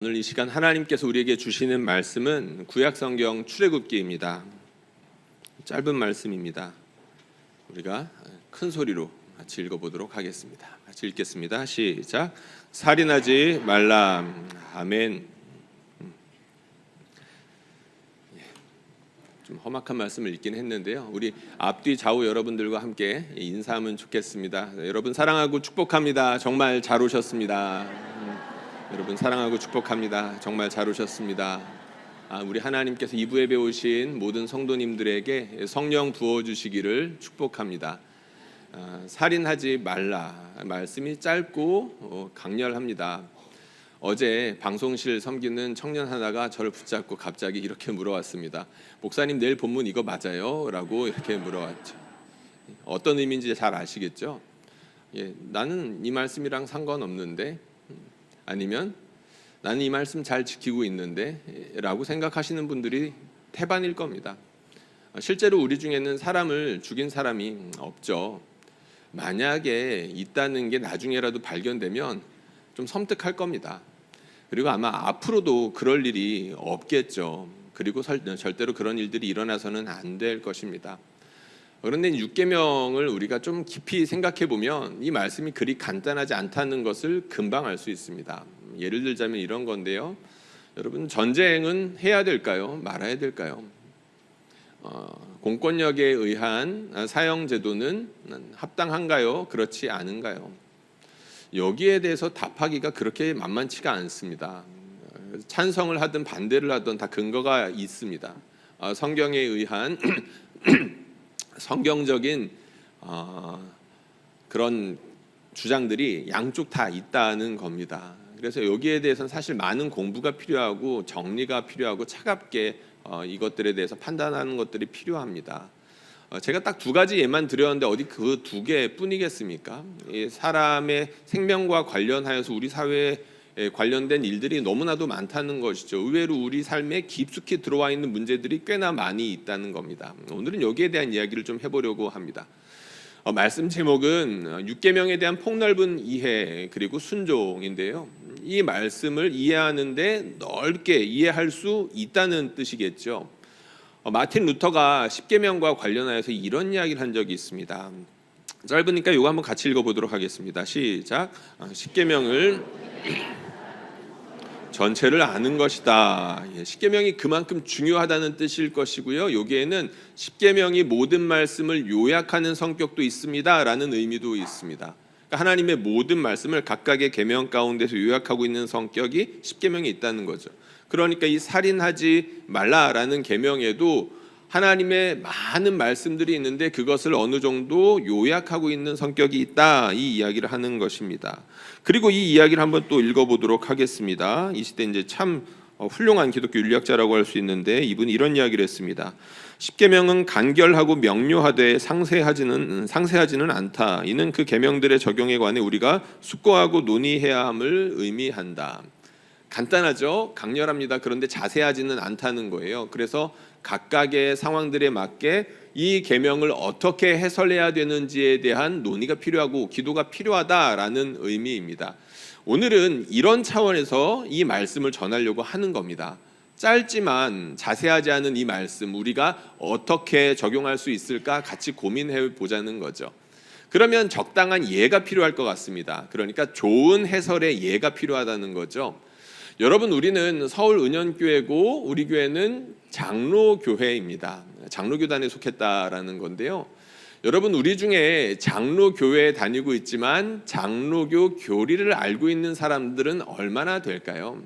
오늘 이 시간 하나님께서 우리에게 주시는 말씀은 구약성경 출애굽기입니다. 짧은 말씀입니다. 우리가 큰 소리로 같이 읽어보도록 하겠습니다. 같이 읽겠습니다. 시작. 살인하지 말라. 아멘. 좀 험악한 말씀을 읽긴 했는데요. 우리 앞뒤 좌우 여러분들과 함께 인사하면 좋겠습니다. 여러분 사랑하고 축복합니다. 정말 잘 오셨습니다. 여러분 사랑하고 축복합니다. 정말 잘 오셨습니다. 우리 하나님께서 2부 예배 오신 모든 성도님들에게 성령 부어주시기를 축복합니다. 살인하지 말라 말씀이 짧고 강렬합니다. 어제 방송실 섬기는 청년 하나가 저를 붙잡고 갑자기 이렇게 물어왔습니다. 목사님 내일 본문 이거 맞아요? 라고 이렇게 물어왔죠. 어떤 의미인지 잘 아시겠죠? 나는 이 말씀이랑 상관없는데, 아니면 나는 이 말씀 잘 지키고 있는데 라고 생각하시는 분들이 태반일 겁니다. 실제로 우리 중에는 사람을 죽인 사람이 없죠. 만약에 있다는 게 나중에라도 발견되면 좀 섬뜩할 겁니다. 그리고 아마 앞으로도 그럴 일이 없겠죠. 그리고 절대로 그런 일들이 일어나서는 안 될 것입니다. 그런데 6계명을 우리가 좀 깊이 생각해 보면 이 말씀이 그리 간단하지 않다는 것을 금방 알 수 있습니다. 예를 들자면 이런 건데요. 여러분, 전쟁은 해야 될까요? 말아야 될까요? 공권력에 의한 사형 제도는 합당한가요? 그렇지 않은가요? 여기에 대해서 답하기가 그렇게 만만치가 않습니다. 찬성을 하든 반대를 하든 다 근거가 있습니다. 성경에 의한 성경적인 그런 주장들이 양쪽 다 있다는 겁니다. 그래서 여기에 대해서는 사실 많은 공부가 필요하고 정리가 필요하고 차갑게 이것들에 대해서 판단하는 것들이 필요합니다. 제가 딱 두 가지 예만 드렸는데 어디 그 두 개뿐이겠습니까? 사람의 생명과 관련하여서 우리 사회에 관련된 일들이 너무나도 많다는 것이죠. 의외로 우리 삶에 깊숙이 들어와 있는 문제들이 꽤나 많이 있다는 겁니다. 오늘은 여기에 대한 이야기를 좀 해보려고 합니다. 말씀 제목은 6계명에 대한 폭넓은 이해 그리고 순종인데요. 이 말씀을 이해하는데 넓게 이해할 수 있다는 뜻이겠죠. 마틴 루터가 10계명과 관련하여서 이런 이야기를 한 적이 있습니다. 짧으니까 이거 한번 같이 읽어보도록 하겠습니다. 시작. 10계명을 전체를 아는 것이다. 10계명이 그만큼 중요하다는 뜻일 것이고요. 여기에는 10계명이 모든 말씀을 요약하는 성격도 있습니다 라는 의미도 있습니다. 그러니까 하나님의 모든 말씀을 각각의 계명 가운데서 요약하고 있는 성격이 10계명에 있다는 거죠. 그러니까 이 살인하지 말라라는 계명에도 하나님의 많은 말씀들이 있는데 그것을 어느 정도 요약하고 있는 성격이 있다, 이 이야기를 하는 것입니다. 그리고 이 이야기를 한번 또 읽어보도록 하겠습니다. 이 시대 이제 참 훌륭한 기독교 윤리학자라고 할 수 있는데 이분이 이런 이야기를 했습니다. 10계명은 간결하고 명료하되 상세하지는 않다. 이는 그 계명들의 적용에 관해 우리가 숙고하고 논의해야 함을 의미한다. 간단하죠? 강렬합니다. 그런데 자세하지는 않다는 거예요. 그래서 각각의 상황들에 맞게 이 계명을 어떻게 해설해야 되는지에 대한 논의가 필요하고 기도가 필요하다라는 의미입니다. 오늘은 이런 차원에서 이 말씀을 전하려고 하는 겁니다. 짧지만 자세하지 않은 이 말씀 우리가 어떻게 적용할 수 있을까 같이 고민해 보자는 거죠. 그러면 적당한 예가 필요할 것 같습니다. 그러니까 좋은 해설의 예가 필요하다는 거죠. 여러분, 우리는 서울은현교회고 우리 교회는 장로교회입니다. 장로교단에 속했다라는 건데요. 여러분, 우리 중에 장로교회에 다니고 있지만 장로교 교리를 알고 있는 사람들은 얼마나 될까요?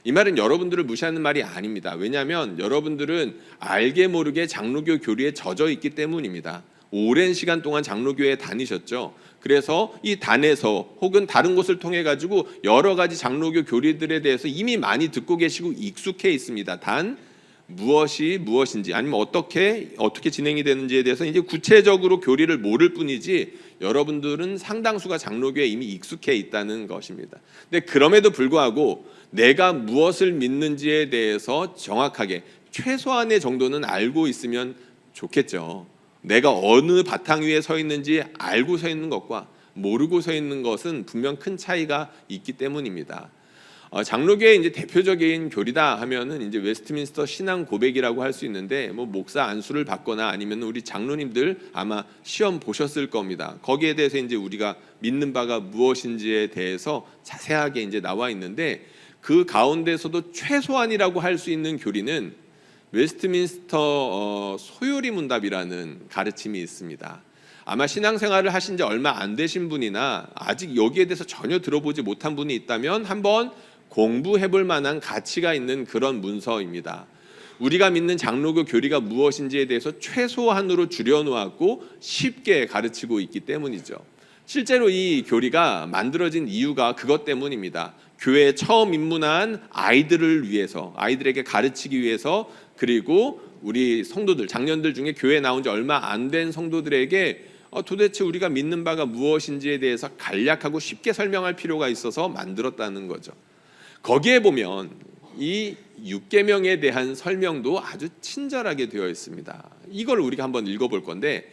이 말은 여러분들을 무시하는 말이 아닙니다. 왜냐하면 여러분들은 알게 모르게 장로교 교리에 젖어 있기 때문입니다. 오랜 시간 동안 장로교회에 다니셨죠. 그래서 이 단에서 혹은 다른 곳을 통해 가지고 여러 가지 장로교 교리들에 대해서 이미 많이 듣고 계시고 익숙해 있습니다. 단 무엇이 무엇인지 아니면 어떻게 진행이 되는지에 대해서 이제 구체적으로 교리를 모를 뿐이지 여러분들은 상당수가 장로교에 이미 익숙해 있다는 것입니다. 근데 그럼에도 불구하고 내가 무엇을 믿는지에 대해서 정확하게 최소한의 정도는 알고 있으면 좋겠죠. 내가 어느 바탕 위에 서 있는지 알고 서 있는 것과 모르고 서 있는 것은 분명 큰 차이가 있기 때문입니다. 장로교의 이제 대표적인 교리다 하면은 이제 웨스트민스터 신앙 고백이라고 할 수 있는데, 뭐 목사 안수를 받거나 아니면 우리 장로님들 아마 시험 보셨을 겁니다. 거기에 대해서 이제 우리가 믿는 바가 무엇인지에 대해서 자세하게 이제 나와 있는데, 그 가운데서도 최소한이라고 할 수 있는 교리는 웨스트민스터 소요리 문답이라는 가르침이 있습니다. 아마 신앙생활을 하신 지 얼마 안 되신 분이나 아직 여기에 대해서 전혀 들어보지 못한 분이 있다면 한번 공부해 볼 만한 가치가 있는 그런 문서입니다. 우리가 믿는 장로교 교리가 무엇인지에 대해서 최소한으로 줄여놓았고 쉽게 가르치고 있기 때문이죠. 실제로 이 교리가 만들어진 이유가 그것 때문입니다. 교회에 처음 입문한 아이들을 위해서, 아이들에게 가르치기 위해서, 그리고 우리 성도들, 장년들 중에 교회에 나온 지 얼마 안 된 성도들에게 도대체 우리가 믿는 바가 무엇인지에 대해서 간략하고 쉽게 설명할 필요가 있어서 만들었다는 거죠. 거기에 보면 이 6계명에 대한 설명도 아주 친절하게 되어 있습니다. 이걸 우리가 한번 읽어볼 건데,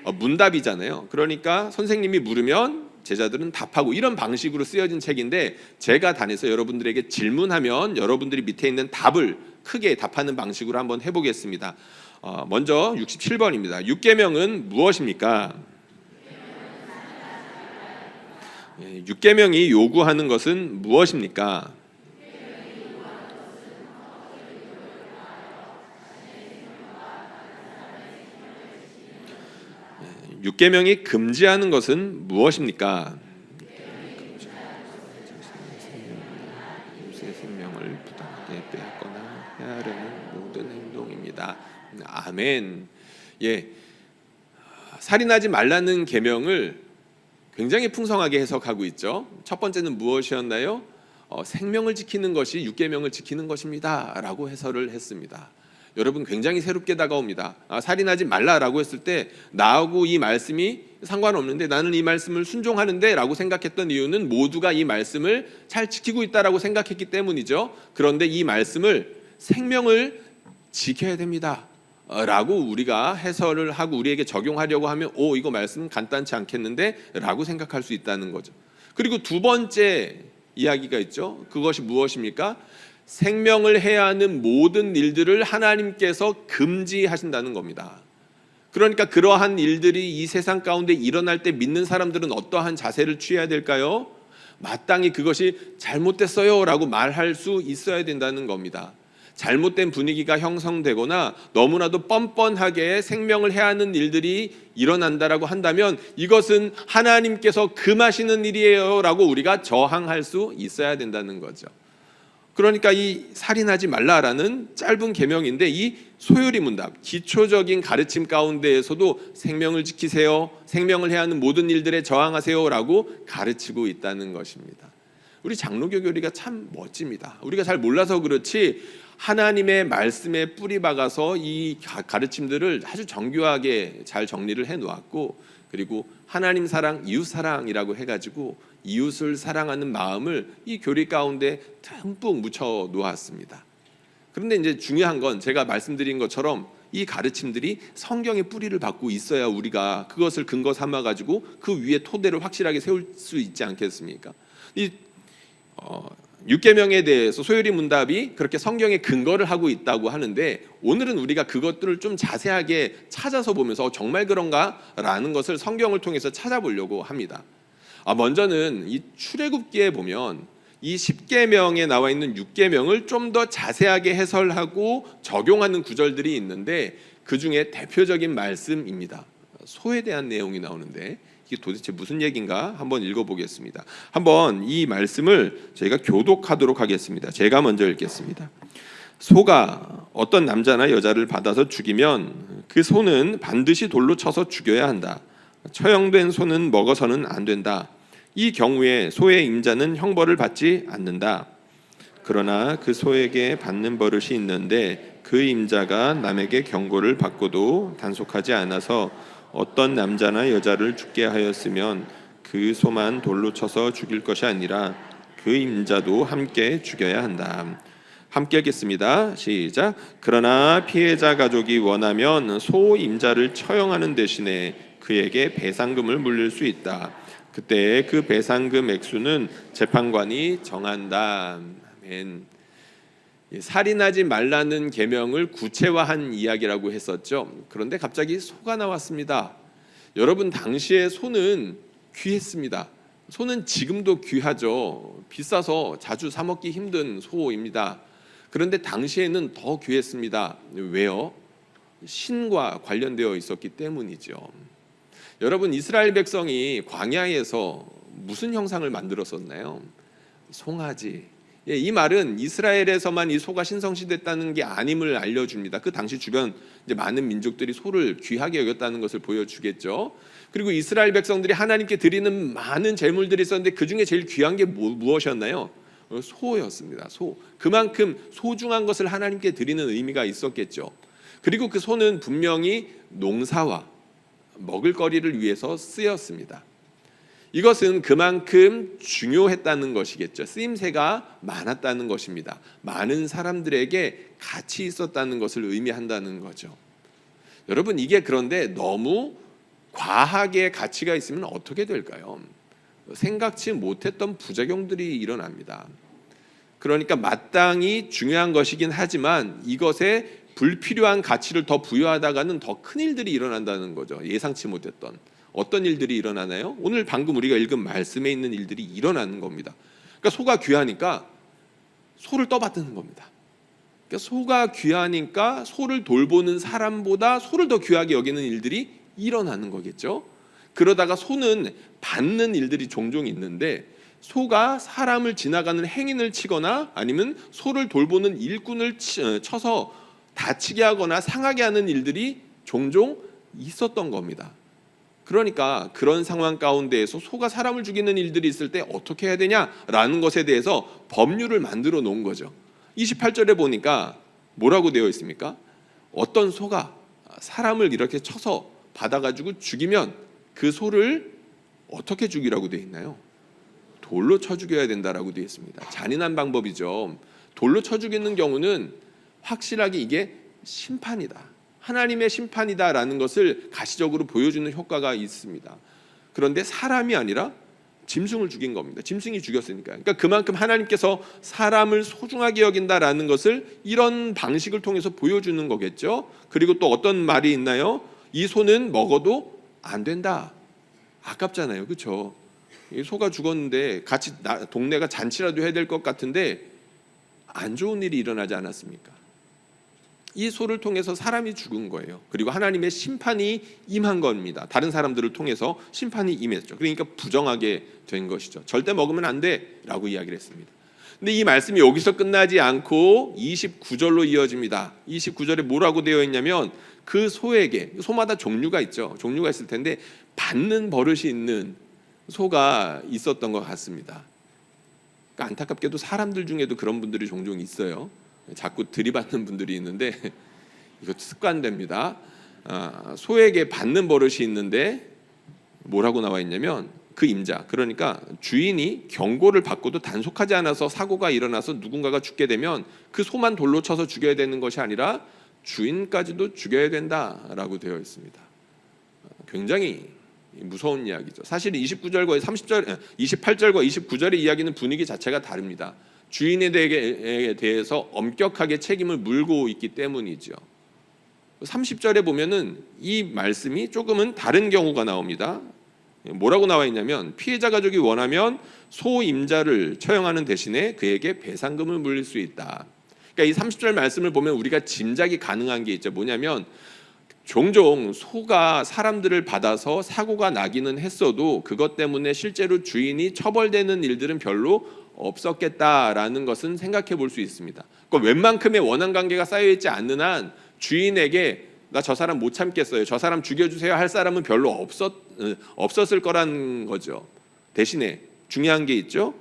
문답이잖아요. 그러니까 선생님이 물으면 제자들은 답하고, 이런 방식으로 쓰여진 책인데, 제가 단에서 여러분들에게 질문하면 여러분들이 밑에 있는 답을 크게 답하는 방식으로 한번 해보겠습니다. 먼저 67번입니다. 6계명은 무엇입니까? 6계명이 요구하는 것은 무엇입니까? 6계명이 금지하는 것은 무엇입니까? 생명을 부당하게 빼앗거나 해하려는 모든 행동입니다. 아멘. 예, 살인하지 말라는 계명을 굉장히 풍성하게 해석하고 있죠. 첫 번째는 무엇이었나요? 생명을 지키는 것이 6계명을 지키는 것입니다라고 해설을 했습니다. 여러분, 굉장히 새롭게 다가옵니다. 살인하지 말라라고 했을 때 나하고 이 말씀이 상관없는데, 나는 이 말씀을 순종하는데 라고 생각했던 이유는 모두가 이 말씀을 잘 지키고 있다라고 생각했기 때문이죠. 그런데 이 말씀을 생명을 지켜야 됩니다 라고 우리가 해설을 하고 우리에게 적용하려고 하면, 이거 말씀은 간단치 않겠는데 라고 생각할 수 있다는 거죠. 그리고 두 번째 이야기가 있죠. 그것이 무엇입니까? 생명을 해야 하는 모든 일들을 하나님께서 금지하신다는 겁니다. 그러니까 그러한 일들이 이 세상 가운데 일어날 때 믿는 사람들은 어떠한 자세를 취해야 될까요? 마땅히 그것이 잘못됐어요 라고 말할 수 있어야 된다는 겁니다. 잘못된 분위기가 형성되거나 너무나도 뻔뻔하게 생명을 해야 하는 일들이 일어난다라고 한다면, 이것은 하나님께서 금하시는 일이에요 라고 우리가 저항할 수 있어야 된다는 거죠. 그러니까 이 살인하지 말라라는 짧은 계명인데, 이 소요리 문답, 기초적인 가르침 가운데에서도 생명을 지키세요, 생명을 해야 하는 모든 일들에 저항하세요 라고 가르치고 있다는 것입니다. 우리 장로교 교리가 참 멋집니다. 우리가 잘 몰라서 그렇지 하나님의 말씀에 뿌리 박아서 이 가르침들을 아주 정교하게 잘 정리를 해놓았고, 그리고 하나님 사랑, 이웃 사랑이라고 해가지고 이웃을 사랑하는 마음을 이 교리 가운데 듬뿍 묻혀 놓았습니다. 그런데 이제 중요한 건 제가 말씀드린 것처럼 이 가르침들이 성경의 뿌리를 받고 있어야 우리가 그것을 근거 삼아 가지고 그 위에 토대를 확실하게 세울 수 있지 않겠습니까? 이 6계명에 대해서 소요리 문답이 그렇게 성경에 근거를 하고 있다고 하는데, 오늘은 우리가 그것들을 좀 자세하게 찾아서 보면서 정말 그런가? 라는 것을 성경을 통해서 찾아보려고 합니다. 먼저는 이 출애굽기에 보면 이 10계명에 나와 있는 6계명을 좀 더 자세하게 해설하고 적용하는 구절들이 있는데, 그 중에 대표적인 말씀입니다. 소에 대한 내용이 나오는데 이게 도대체 무슨 얘기인가 한번 읽어보겠습니다. 한번 이 말씀을 저희가 교독하도록 하겠습니다. 제가 먼저 읽겠습니다. 소가 어떤 남자나 여자를 받아서 죽이면 그 소는 반드시 돌로 쳐서 죽여야 한다. 처형된 소는 먹어서는 안 된다. 이 경우에 소의 임자는 형벌을 받지 않는다. 그러나 그 소에게 받는 버릇이 있는데 그 임자가 남에게 경고를 받고도 단속하지 않아서 어떤 남자나 여자를 죽게 하였으면 그 소만 돌로 쳐서 죽일 것이 아니라 그 임자도 함께 죽여야 한다. 함께 읽겠습니다. 시작. 그러나 피해자 가족이 원하면 소 임자를 처형하는 대신에 그에게 배상금을 물릴 수 있다. 그때 그 배상금 액수는 재판관이 정한다. N. 살인하지 말라는 계명을 구체화한 이야기라고 했었죠. 그런데 갑자기 소가 나왔습니다. 여러분, 당시에 소는 귀했습니다. 소는 지금도 귀하죠. 비싸서 자주 사 먹기 힘든 소입니다. 그런데 당시에는 더 귀했습니다. 왜요? 신과 관련되어 있었기 때문이죠. 여러분, 이스라엘 백성이 광야에서 무슨 형상을 만들었었나요? 송아지. 이 말은 이스라엘에서만 이 소가 신성시됐다는 게 아님을 알려줍니다. 그 당시 주변 이제 많은 민족들이 소를 귀하게 여겼다는 것을 보여주겠죠. 그리고 이스라엘 백성들이 하나님께 드리는 많은 제물들이 있었는데 그 중에 제일 귀한 게 무엇이었나요? 소였습니다. 소. 그만큼 소중한 것을 하나님께 드리는 의미가 있었겠죠. 그리고 그 소는 분명히 농사와 먹을거리를 위해서 쓰였습니다. 이것은 그만큼 중요했다는 것이겠죠. 쓰임새가 많았다는 것입니다. 많은 사람들에게 가치 있었다는 것을 의미한다는 거죠. 여러분, 이게 그런데 너무 과하게 가치가 있으면 어떻게 될까요? 생각지 못했던 부작용들이 일어납니다. 그러니까 마땅히 중요한 것이긴 하지만 이것에 불필요한 가치를 더 부여하다가는 더 큰 일들이 일어난다는 거죠. 예상치 못했던 어떤 일들이 일어나나요? 오늘 방금 우리가 읽은 말씀에 있는 일들이 일어나는 겁니다. 그러니까 소가 귀하니까 소를 떠받드는 겁니다. 그러니까 소가 귀하니까 소를 돌보는 사람보다 소를 더 귀하게 여기는 일들이 일어나는 거겠죠. 그러다가 소는 받는 일들이 종종 있는데 소가 사람을 지나가는 행인을 치거나 아니면 소를 돌보는 일꾼을 쳐서 다치게 하거나 상하게 하는 일들이 종종 있었던 겁니다. 그러니까 그런 상황 가운데에서 소가 사람을 죽이는 일들이 있을 때 어떻게 해야 되냐라는 것에 대해서 법률을 만들어 놓은 거죠. 28절에 보니까 뭐라고 되어 있습니까? 어떤 소가 사람을 이렇게 쳐서 받아가지고 죽이면 그 소를 어떻게 죽이라고 되어 있나요? 돌로 쳐 죽여야 된다라고 되어 있습니다. 잔인한 방법이죠. 돌로 쳐 죽이는 경우는 확실하게 이게 심판이다, 하나님의 심판이다라는 것을 가시적으로 보여주는 효과가 있습니다. 그런데 사람이 아니라 짐승을 죽인 겁니다. 짐승이 죽였으니까. 그러니까 그만큼 하나님께서 사람을 소중하게 여긴다라는 것을 이런 방식을 통해서 보여주는 거겠죠. 그리고 또 어떤 말이 있나요? 이 소는 먹어도 안 된다. 아깝잖아요, 그렇죠? 소가 죽었는데 같이 동네가 잔치라도 해야 될 것 같은데 안 좋은 일이 일어나지 않았습니까? 이 소를 통해서 사람이 죽은 거예요. 그리고 하나님의 심판이 임한 겁니다. 다른 사람들을 통해서 심판이 임했죠. 그러니까 부정하게 된 것이죠. 절대 먹으면 안 돼라고 이야기를 했습니다. 근데 이 말씀이 여기서 끝나지 않고 29절로 이어집니다. 29절에 뭐라고 되어 있냐면 그 소에게, 소마다 종류가 있죠. 종류가 있을 텐데 받는 버릇이 있는 소가 있었던 것 같습니다. 그러니까 안타깝게도 사람들 중에도 그런 분들이 종종 있어요. 자꾸 들이받는 분들이 있는데 이것도 습관됩니다. 소에게 받는 버릇이 있는데 뭐라고 나와 있냐면 그 임자, 그러니까 주인이 경고를 받고도 단속하지 않아서 사고가 일어나서 누군가가 죽게 되면 그 소만 돌로 쳐서 죽여야 되는 것이 아니라 주인까지도 죽여야 된다라고 되어 있습니다. 굉장히 무서운 이야기죠. 사실 29절과 28절과 29절의 이야기는 분위기 자체가 다릅니다. 주인에 대해서 엄격하게 책임을 물고 있기 때문이죠. 30절에 보면은 이 말씀이 조금은 다른 경우가 나옵니다. 뭐라고 나와 있냐면 피해자 가족이 원하면 소 임자를 처형하는 대신에 그에게 배상금을 물릴 수 있다. 그러니까 이 30절 말씀을 보면 우리가 짐작이 가능한 게 있죠. 뭐냐면 종종 소가 사람들을 받아서 사고가 나기는 했어도 그것 때문에 실제로 주인이 처벌되는 일들은 별로 없었겠다라는 것은 생각해 볼 수 있습니다. 그러니까 웬만큼의 원한 관계가 쌓여있지 않는 한 주인에게 나 저 사람 못 참겠어요, 저 사람 죽여주세요 할 사람은 별로 없었을 거란 거죠. 대신에 중요한 게 있죠.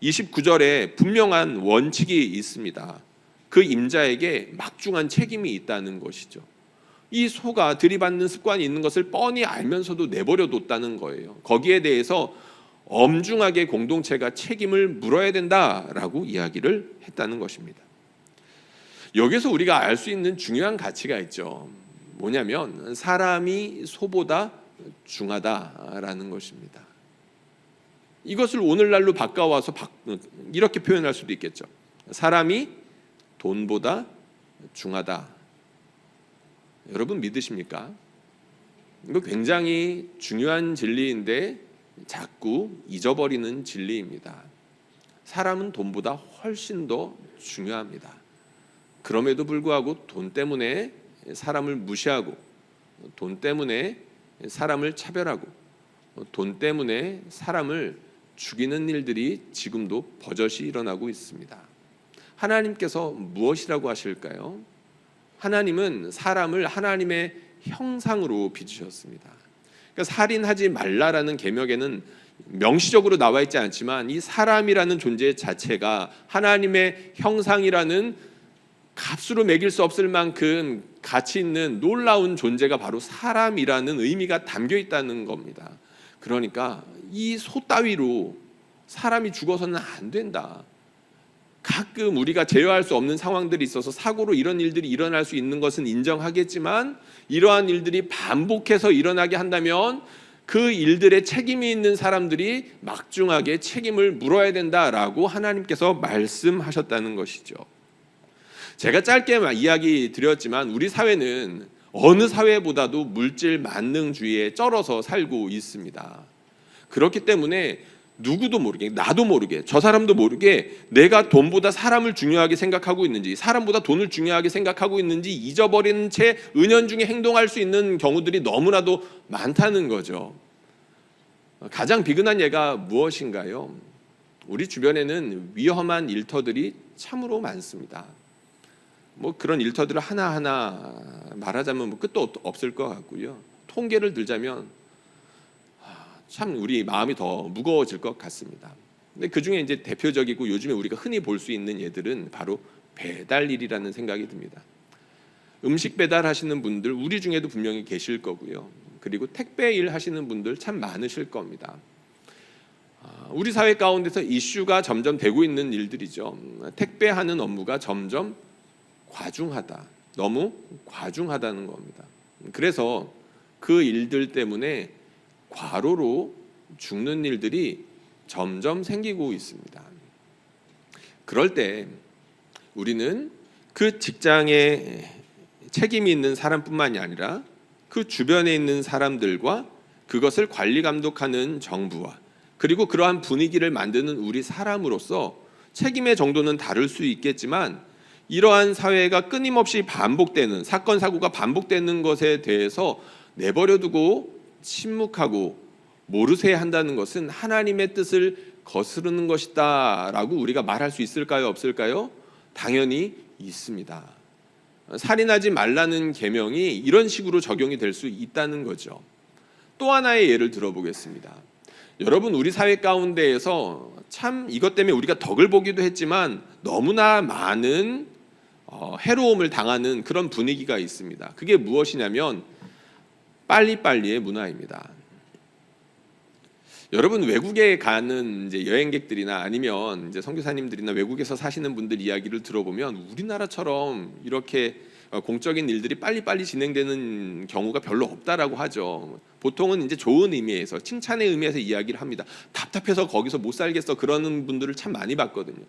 29절에 분명한 원칙이 있습니다. 그 임자에게 막중한 책임이 있다는 것이죠. 이 소가 들이받는 습관이 있는 것을 뻔히 알면서도 내버려 뒀다는 거예요. 거기에 대해서 엄중하게 공동체가 책임을 물어야 된다라고 이야기를 했다는 것입니다. 여기서 우리가 알 수 있는 중요한 가치가 있죠. 뭐냐면 사람이 소보다 중하다라는 것입니다. 이것을 오늘날로 바꿔와서 이렇게 표현할 수도 있겠죠. 사람이 돈보다 중하다. 여러분 믿으십니까? 이거 굉장히 중요한 진리인데 자꾸 잊어버리는 진리입니다. 사람은 돈보다 훨씬 더 중요합니다. 그럼에도 불구하고 돈 때문에 사람을 무시하고, 돈 때문에 사람을 차별하고, 돈 때문에 사람을 죽이는 일들이 지금도 버젓이 일어나고 있습니다. 하나님께서 무엇이라고 하실까요? 하나님은 사람을 하나님의 형상으로 빚으셨습니다. 그러니까 살인하지 말라라는 계명에는 명시적으로 나와 있지 않지만 이 사람이라는 존재 자체가 하나님의 형상이라는 값으로 매길 수 없을 만큼 가치 있는 놀라운 존재가 바로 사람이라는 의미가 담겨 있다는 겁니다. 그러니까 이 소 따위로 사람이 죽어서는 안 된다. 가끔 우리가 제어할 수 없는 상황들이 있어서 사고로 이런 일들이 일어날 수 있는 것은 인정하겠지만 이러한 일들이 반복해서 일어나게 한다면 그 일들에 책임이 있는 사람들이 막중하게 책임을 물어야 된다라고 하나님께서 말씀하셨다는 것이죠. 제가 짧게 이야기 드렸지만 우리 사회는 어느 사회보다도 물질 만능주의에 쩔어서 살고 있습니다. 그렇기 때문에 누구도 모르게, 나도 모르게, 저 사람도 모르게 내가 돈보다 사람을 중요하게 생각하고 있는지, 사람보다 돈을 중요하게 생각하고 있는지 잊어버리는 채 은연중에 행동할 수 있는 경우들이 너무나도 많다는 거죠. 가장 비근한 예가 무엇인가요? 우리 주변에는 위험한 일터들이 참으로 많습니다. 뭐 그런 일터들을 하나하나 말하자면 뭐 끝도 없을 것 같고요. 통계를 들자면 참 우리 마음이 더 무거워질 것 같습니다. 근데 그 중에 이제 대표적이고 요즘에 우리가 흔히 볼 수 있는 예들은 바로 배달일이라는 생각이 듭니다. 음식 배달하시는 분들 우리 중에도 분명히 계실 거고요. 그리고 택배 일 하시는 분들 참 많으실 겁니다. 우리 사회 가운데서 이슈가 점점 되고 있는 일들이죠. 택배하는 업무가 점점 과중하다. 너무 과중하다는 겁니다. 그래서 그 일들 때문에 과로로 죽는 일들이 점점 생기고 있습니다. 그럴 때 우리는 그 직장에 책임이 있는 사람뿐만이 아니라 그 주변에 있는 사람들과 그것을 관리 감독하는 정부와 그리고 그러한 분위기를 만드는 우리 사람으로서 책임의 정도는 다를 수 있겠지만 이러한 사회가 끊임없이 반복되는 사건 사고가 반복되는 것에 대해서 내버려두고 침묵하고 모르쇠 한다는 것은 하나님의 뜻을 거스르는 것이다 라고 우리가 말할 수 있을까요? 없을까요? 당연히 있습니다. 살인하지 말라는 계명이 이런 식으로 적용이 될 수 있다는 거죠. 또 하나의 예를 들어보겠습니다. 여러분 우리 사회 가운데에서 참 이것 때문에 우리가 덕을 보기도 했지만 너무나 많은 해로움을 당하는 그런 분위기가 있습니다. 그게 무엇이냐면 빨리빨리의 문화입니다. 여러분 외국에 가는 이제 여행객들이나 아니면 이제 선교사님들이나 외국에서 사시는 분들 이야기를 들어보면 우리나라처럼 이렇게 공적인 일들이 빨리빨리 진행되는 경우가 별로 없다라고 하죠. 보통은 이제 좋은 의미에서 칭찬의 의미에서 이야기를 합니다. 답답해서 거기서 못 살겠어 그러는 분들을 참 많이 봤거든요.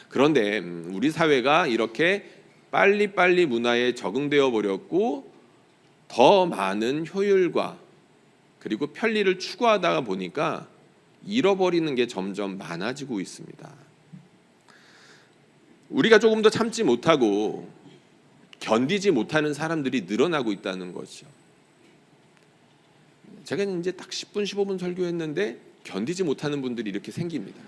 그런데 우리 사회가 이렇게 빨리빨리 문화에 적응되어 버렸고 더 많은 효율과 그리고 편리를 추구하다 보니까 잃어버리는 게 점점 많아지고 있습니다. 우리가 조금 더 참지 못하고 견디지 못하는 사람들이 늘어나고 있다는 거죠. 제가 이제 딱 10분 15분 설교했는데 견디지 못하는 분들이 이렇게 생깁니다.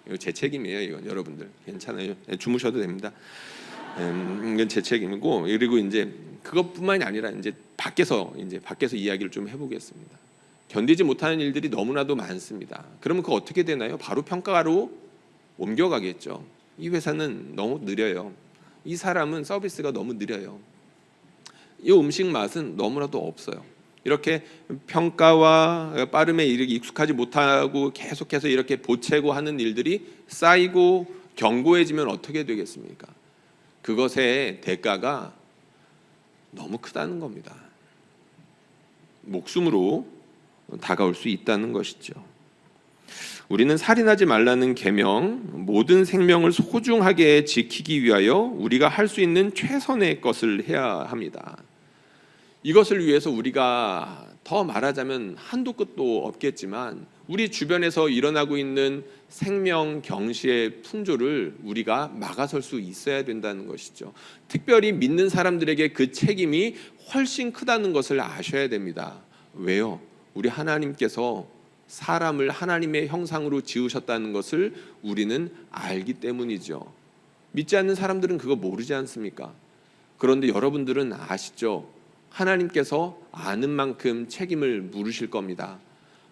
이거 제 책임이에요. 이건 여러분들 괜찮아요. 주무셔도 됩니다. 이건 제 책임이고 그리고 이제 그것뿐만이 아니라 이제 밖에서 이야기를 좀 해보겠습니다. 견디지 못하는 일들이 너무나도 많습니다. 그러면 그거 어떻게 되나요? 바로 평가로 옮겨가겠죠. 이 회사는 너무 느려요. 이 사람은 서비스가 너무 느려요. 이 음식 맛은 너무나도 없어요. 이렇게 평가와 빠름에 익숙하지 못하고 계속해서 이렇게 보채고 하는 일들이 쌓이고 견고해지면 어떻게 되겠습니까? 그것의 대가가 너무 크다는 겁니다. 목숨으로 다가올 수 있다는 것이죠. 우리는 살인하지 말라는 계명, 모든 생명을 소중하게 지키기 위하여 우리가 할 수 있는 최선의 것을 해야 합니다. 이것을 위해서 우리가 더 말하자면 한도 끝도 없겠지만 우리 주변에서 일어나고 있는 생명 경시의 풍조를 우리가 막아설 수 있어야 된다는 것이죠. 특별히 믿는 사람들에게 그 책임이 훨씬 크다는 것을 아셔야 됩니다. 왜요? 우리 하나님께서 사람을 하나님의 형상으로 지으셨다는 것을 우리는 알기 때문이죠. 믿지 않는 사람들은 그거 모르지 않습니까? 그런데 여러분들은 아시죠? 하나님께서 아는 만큼 책임을 물으실 겁니다.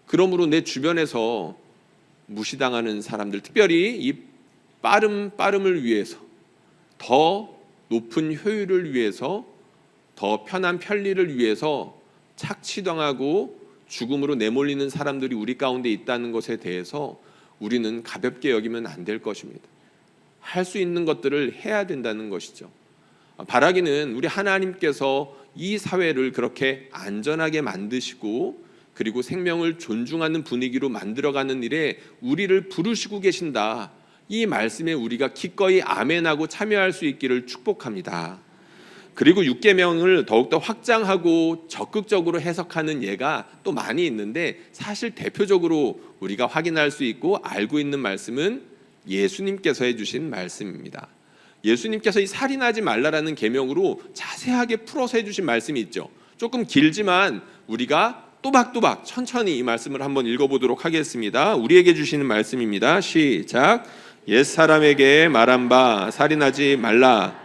그러므로 내 주변에서 무시당하는 사람들, 특별히 이 빠름을 위해서, 더 높은 효율을 위해서, 더 편한 편리를 위해서 착취당하고 죽음으로 내몰리는 사람들이 우리 가운데 있다는 것에 대해서 우리는 가볍게 여기면 안 될 것입니다. 할 수 있는 것들을 해야 된다는 것이죠. 바라기는 우리 하나님께서 이 사회를 그렇게 안전하게 만드시고 그리고 생명을 존중하는 분위기로 만들어가는 일에 우리를 부르시고 계신다. 이 말씀에 우리가 기꺼이 아멘하고 참여할 수 있기를 축복합니다. 그리고 6계명을 더욱더 확장하고 적극적으로 해석하는 예가 또 많이 있는데 사실 대표적으로 우리가 확인할 수 있고 알고 있는 말씀은 예수님께서 해주신 말씀입니다. 예수님께서 이 살인하지 말라라는 계명으로 자세하게 풀어서 해주신 말씀이 있죠. 조금 길지만 우리가 또박또박 천천히 이 말씀을 한번 읽어보도록 하겠습니다. 우리에게 주시는 말씀입니다. 시작. 옛사람에게 말한 바 살인하지 말라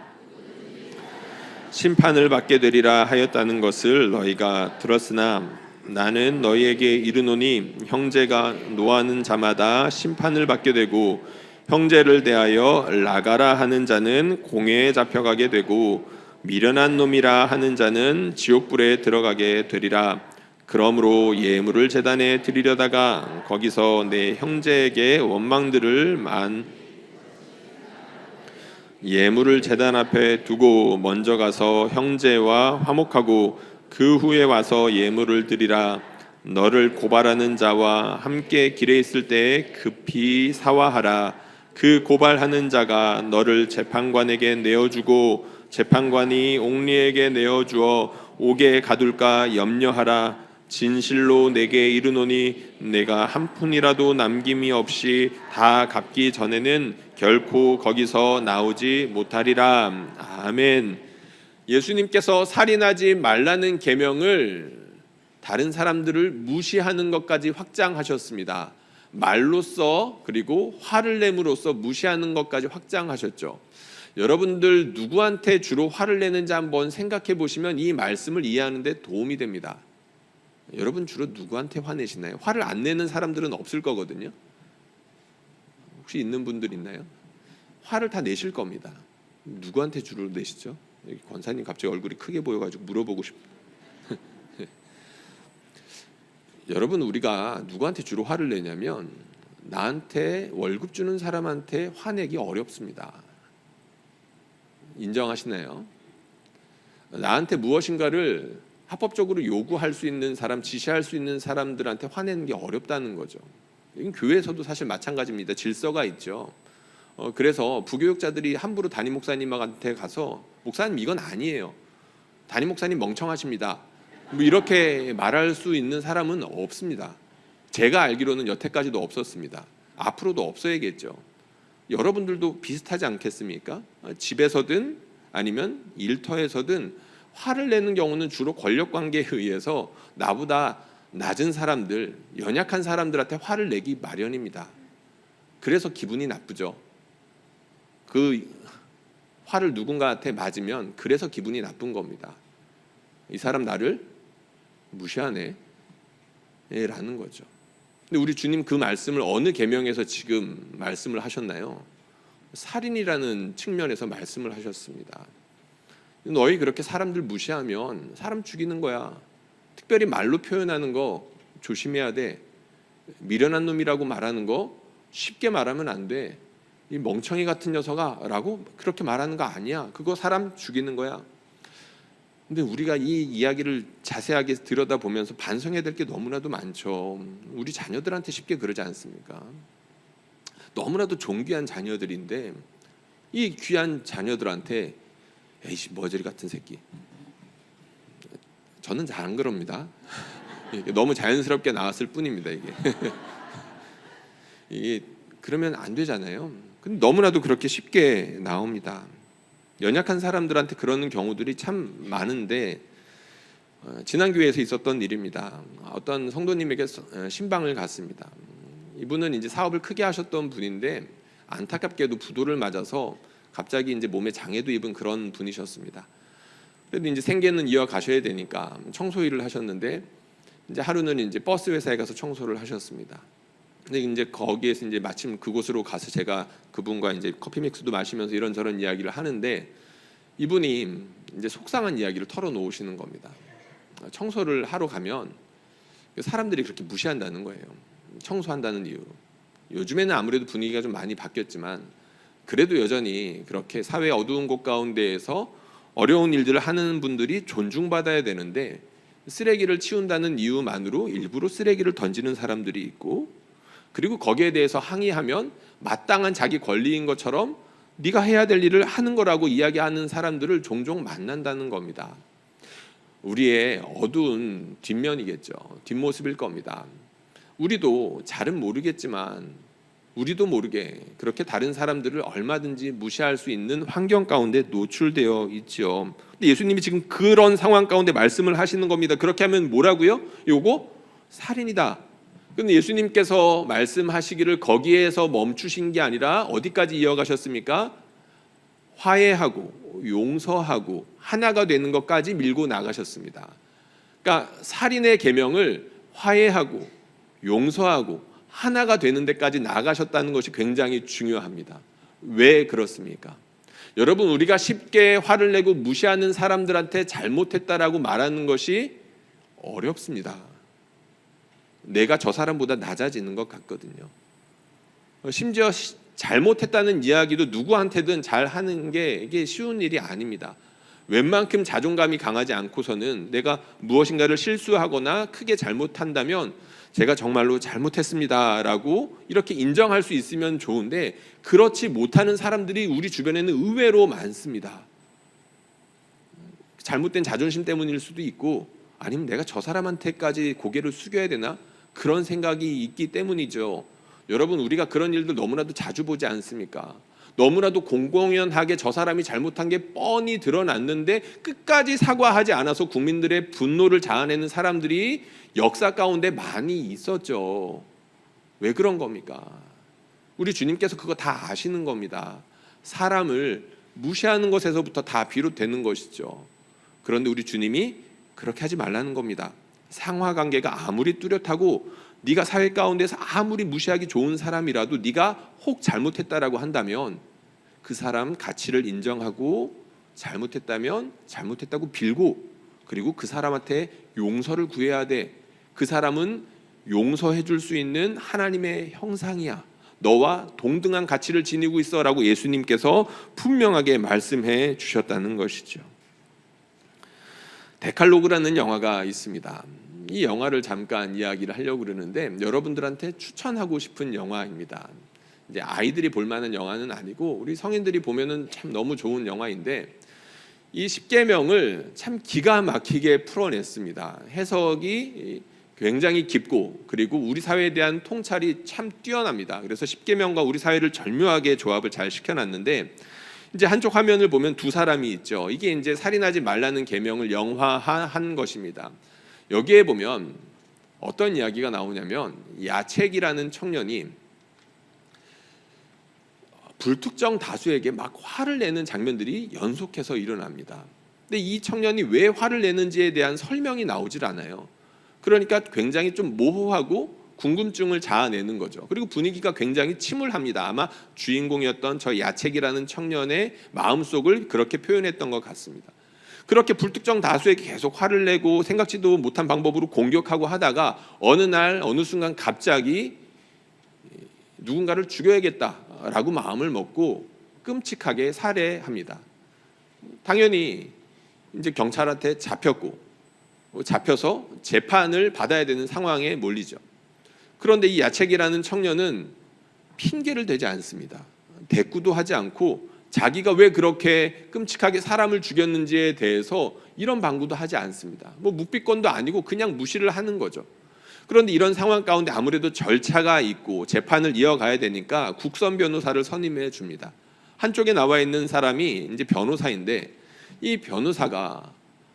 심판을 받게 되리라 하였다는 것을 너희가 들었으나 나는 너희에게 이르노니 형제가 노하는 자마다 심판을 받게 되고 형제를 대하여 나가라 하는 자는 공회에 잡혀가게 되고 미련한 놈이라 하는 자는 지옥불에 들어가게 되리라. 그러므로 예물을 제단에 드리려다가 거기서 내 형제에게 원망들을 예물을 제단 앞에 두고 먼저 가서 형제와 화목하고 그 후에 와서 예물을 드리라. 너를 고발하는 자와 함께 길에 있을 때 급히 사화하라. 그 고발하는 자가 너를 재판관에게 내어주고 재판관이 옥리에게 내어주어 옥에 가둘까 염려하라. 진실로 내게 이르노니 내가 한 푼이라도 남김이 없이 다 갚기 전에는 결코 거기서 나오지 못하리라. 아멘. 예수님께서 살인하지 말라는 계명을 다른 사람들을 무시하는 것까지 확장하셨습니다. 말로써 그리고 화를 내므로써 무시하는 것까지 확장하셨죠. 여러분들 누구한테 주로 화를 내는지 한번 생각해 보시면 이 말씀을 이해하는 데 도움이 됩니다. 여러분 주로 누구한테 화내시나요? 화를 안 내는 사람들은 없을 거거든요. 혹시 있는 분들 있나요? 화를 다 내실 겁니다. 누구한테 주로 내시죠? 여기 권사님 갑자기 얼굴이 크게 보여가지고 물어보고 싶어요. 여러분 우리가 누구한테 주로 화를 내냐면 나한테 월급 주는 사람한테 화내기 어렵습니다. 인정하시나요? 나한테 무엇인가를 합법적으로 요구할 수 있는 사람, 지시할 수 있는 사람들한테 화내는 게 어렵다는 거죠. 이건 교회에서도 사실 마찬가지입니다. 질서가 있죠. 그래서 부교육자들이 함부로 담임 목사님한테 가서 목사님 이건 아니에요. 담임 목사님 멍청하십니다. 뭐 이렇게 말할 수 있는 사람은 없습니다. 제가 알기로는 여태까지도 없었습니다. 앞으로도 없어야겠죠. 여러분들도 비슷하지 않겠습니까? 집에서든 아니면 일터에서든 화를 내는 경우는 주로 권력관계에 의해서 나보다 낮은 사람들, 연약한 사람들한테 화를 내기 마련입니다. 그래서 기분이 나쁘죠. 그 화를 누군가한테 맞으면 그래서 기분이 나쁜 겁니다. 이 사람 나를 무시하네 라는 거죠. 근데 우리 주님 그 말씀을 어느 계명에서 지금 말씀을 하셨나요? 살인이라는 측면에서 말씀을 하셨습니다. 너희 그렇게 사람들 무시하면 사람 죽이는 거야. 특별히 말로 표현하는 거 조심해야 돼. 미련한 놈이라고 말하는 거 쉽게 말하면 안 돼. 이 멍청이 같은 녀석아 라고 그렇게 말하는 거 아니야. 그거 사람 죽이는 거야. 근데 우리가 이 이야기를 자세하게 들여다보면서 반성해야 될 게 너무나도 많죠. 우리 자녀들한테 쉽게 그러지 않습니까? 너무나도 존귀한 자녀들인데 이 귀한 자녀들한테 에이씨 머저리 같은 새끼. 저는 잘 안 그럽니다. 너무 자연스럽게 나왔을 뿐입니다. 이게 그러면 안 되잖아요. 근데 너무나도 그렇게 쉽게 나옵니다. 연약한 사람들한테 그러는 경우들이 참 많은데 지난 교회에서 있었던 일입니다. 어떤 성도님에게 신방을 갔습니다. 이분은 이제 사업을 크게 하셨던 분인데 안타깝게도 부도를 맞아서 갑자기 이제 몸에 장애도 입은 그런 분이셨습니다. 그래도 이제 생계는 이어가셔야 되니까 청소 일을 하셨는데 이제 하루는 이제 버스 회사에 가서 청소를 하셨습니다. 근데 이제 거기에서 이제 마침 그곳으로 가서 제가 그분과 이제 커피 믹스도 마시면서 이런저런 이야기를 하는데 이분이 이제 속상한 이야기를 털어놓으시는 겁니다. 청소를 하러 가면 사람들이 그렇게 무시한다는 거예요. 청소한다는 이유로. 요즘에는 아무래도 분위기가 좀 많이 바뀌었지만 그래도 여전히 그렇게 사회 어두운 곳 가운데에서 어려운 일들을 하는 분들이 존중받아야 되는데 쓰레기를 치운다는 이유만으로 일부러 쓰레기를 던지는 사람들이 있고, 그리고 거기에 대해서 항의하면 마땅한 자기 권리인 것처럼 네가 해야 될 일을 하는 거라고 이야기하는 사람들을 종종 만난다는 겁니다. 우리의 어두운 뒷면이겠죠. 뒷모습일 겁니다. 우리도 잘은 모르겠지만 우리도 모르게 그렇게 다른 사람들을 얼마든지 무시할 수 있는 환경 가운데 노출되어 있죠. 근데 예수님이 지금 그런 상황 가운데 말씀을 하시는 겁니다. 그렇게 하면 뭐라고요? 요거 살인이다. 근데 예수님께서 말씀하시기를 거기에서 멈추신 게 아니라 어디까지 이어가셨습니까? 화해하고 용서하고 하나가 되는 것까지 밀고 나가셨습니다. 그러니까 살인의 계명을 화해하고 용서하고 하나가 되는 데까지 나가셨다는 것이 굉장히 중요합니다. 왜 그렇습니까? 여러분, 우리가 쉽게 화를 내고 무시하는 사람들한테 잘못했다라고 말하는 것이 어렵습니다. 내가 저 사람보다 낮아지는 것 같거든요. 심지어 잘못했다는 이야기도 누구한테든 잘하는 게 이게 쉬운 일이 아닙니다. 웬만큼 자존감이 강하지 않고서는 내가 무엇인가를 실수하거나 크게 잘못한다면 제가 정말로 잘못했습니다라고 이렇게 인정할 수 있으면 좋은데 그렇지 못하는 사람들이 우리 주변에는 의외로 많습니다. 잘못된 자존심 때문일 수도 있고 아니면 내가 저 사람한테까지 고개를 숙여야 되나? 그런 생각이 있기 때문이죠. 여러분, 우리가 그런 일들 너무나도 자주 보지 않습니까? 너무나도 공공연하게 저 사람이 잘못한 게 뻔히 드러났는데 끝까지 사과하지 않아서 국민들의 분노를 자아내는 사람들이 역사 가운데 많이 있었죠. 왜 그런 겁니까? 우리 주님께서 그거 다 아시는 겁니다. 사람을 무시하는 것에서부터 다 비롯되는 것이죠. 그런데 우리 주님이 그렇게 하지 말라는 겁니다. 상하관계가 아무리 뚜렷하고 네가 사회 가운데서 아무리 무시하기 좋은 사람이라도 네가 혹 잘못했다라고 한다면 그 사람 가치를 인정하고 잘못했다면 잘못했다고 빌고 그리고 그 사람한테 용서를 구해야 돼. 그 사람은 용서해 줄 수 있는 하나님의 형상이야. 너와 동등한 가치를 지니고 있어라고 예수님께서 분명하게 말씀해 주셨다는 것이죠. 데칼로그라는 영화가 있습니다. 이 영화를 잠깐 이야기를 하려고 그러는데 여러분들한테 추천하고 싶은 영화입니다. 이제 아이들이 볼 만한 영화는 아니고 우리 성인들이 보면은 참 너무 좋은 영화인데 이 십계명을 참 기가 막히게 풀어냈습니다. 해석이 굉장히 깊고 그리고 우리 사회에 대한 통찰이 참 뛰어납니다. 그래서 십계명과 우리 사회를 절묘하게 조합을 잘 시켜놨는데 이제 한쪽 화면을 보면 두 사람이 있죠. 이게 이제 살인하지 말라는 계명을 영화화한 것입니다. 여기에 보면 어떤 이야기가 나오냐면 야책이라는 청년이 불특정 다수에게 막 화를 내는 장면들이 연속해서 일어납니다. 근데 이 청년이 왜 화를 내는지에 대한 설명이 나오질 않아요. 그러니까 굉장히 좀 모호하고 궁금증을 자아내는 거죠. 그리고 분위기가 굉장히 침울합니다. 아마 주인공이었던 저 야책이라는 청년의 마음속을 그렇게 표현했던 것 같습니다. 그렇게 불특정 다수에게 계속 화를 내고 생각지도 못한 방법으로 공격하고 하다가 어느 날 어느 순간 갑자기 누군가를 죽여야겠다라고 마음을 먹고 끔찍하게 살해합니다. 당연히 이제 경찰한테 잡혀서 재판을 받아야 되는 상황에 몰리죠. 그런데 이 야책이라는 청년은 핑계를 대지 않습니다. 대꾸도 하지 않고 자기가 왜 그렇게 끔찍하게 사람을 죽였는지에 대해서 이런 방구도 하지 않습니다. 묵비권도 아니고 그냥 무시를 하는 거죠. 그런데 이런 상황 가운데 아무래도 절차가 있고 재판을 이어가야 되니까 국선 변호사를 선임해 줍니다. 한쪽에 나와 있는 사람이 이제 변호사인데 이 변호사가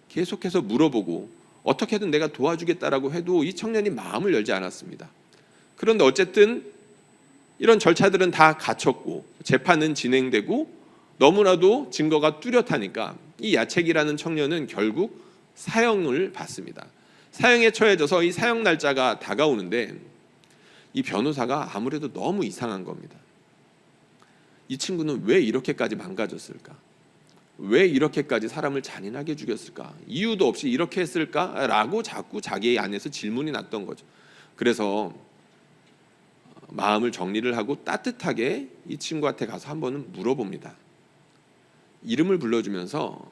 계속해서 물어보고 어떻게든 내가 도와주겠다라고 해도 이 청년이 마음을 열지 않았습니다. 그런데 어쨌든 이런 절차들은 다 갖췄고 재판은 진행되고 너무나도 증거가 뚜렷하니까 이 야책이라는 청년은 결국 사형을 받습니다. 사형에 처해져서 이 사형 날짜가 다가오는데 이 변호사가 아무래도 너무 이상한 겁니다. 이 친구는 왜 이렇게까지 망가졌을까? 왜 이렇게까지 사람을 잔인하게 죽였을까? 이유도 없이 이렇게 했을까라고 자꾸 자기 안에서 질문이 났던 거죠. 그래서 마음을 정리를 하고 따뜻하게 이 친구한테 가서 한번은 물어봅니다. 이름을 불러주면서